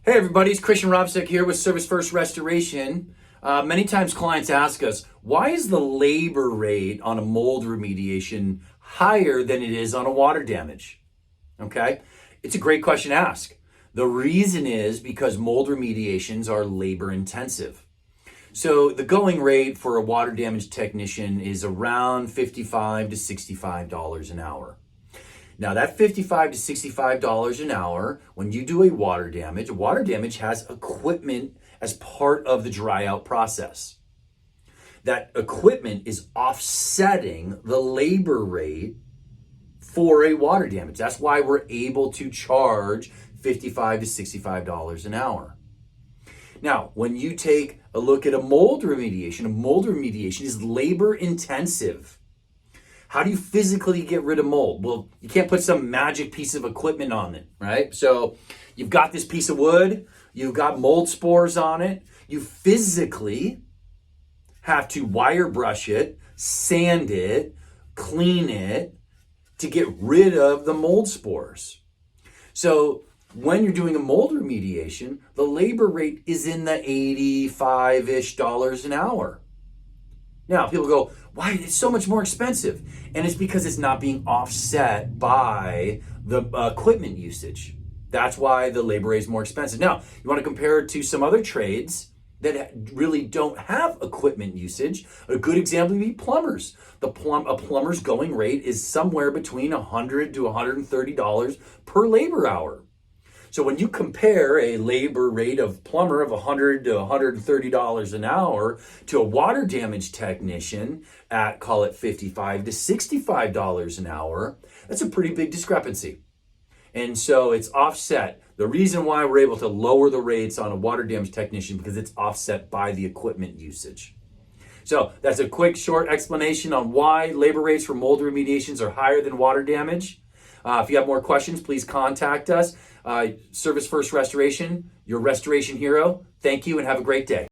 Hey everybody, it's Christian Robsek here with Service First Restoration. Many times clients ask us, why is the labor rate on a mold remediation higher than it is on a water damage? Okay, it's a great question to ask. The reason is because mold remediations are labor intensive. So the going rate for a water damage technician is around $55 to $65 an hour. Now that $55 to $65 an hour, when you do a water damage has equipment as part of the dry out process. That equipment is offsetting the labor rate for a water damage. That's why we're able to charge $55 to $65 an hour. Now, when you take a look at a mold remediation is labor intensive. How do you physically get rid of mold? Well, you can't put some magic piece of equipment on it, right? So you've got this piece of wood, you've got mold spores on it. You physically have to wire brush it, sand it, clean it to get rid of the mold spores. So when you're doing a mold remediation, the labor rate is in the $85-ish an hour. Now, people go, why? It's so much more expensive. And it's because it's not being offset by the equipment usage. That's why the labor rate is more expensive. Now, you want to compare it to some other trades that really don't have equipment usage. A good example would be plumbers. A plumber's going rate is somewhere between $100 to $130 per labor hour. So when you compare a labor rate of plumber of $100 to $130 an hour to a water damage technician at, call it $55 to $65 an hour, that's a pretty big discrepancy. And so it's offset. The reason why we're able to lower the rates on a water damage technician because it's offset by the equipment usage. So that's a quick, short explanation on why labor rates for mold remediations are higher than water damage. If you have more questions, please contact us. Service First Restoration, your restoration hero. Thank you and have a great day.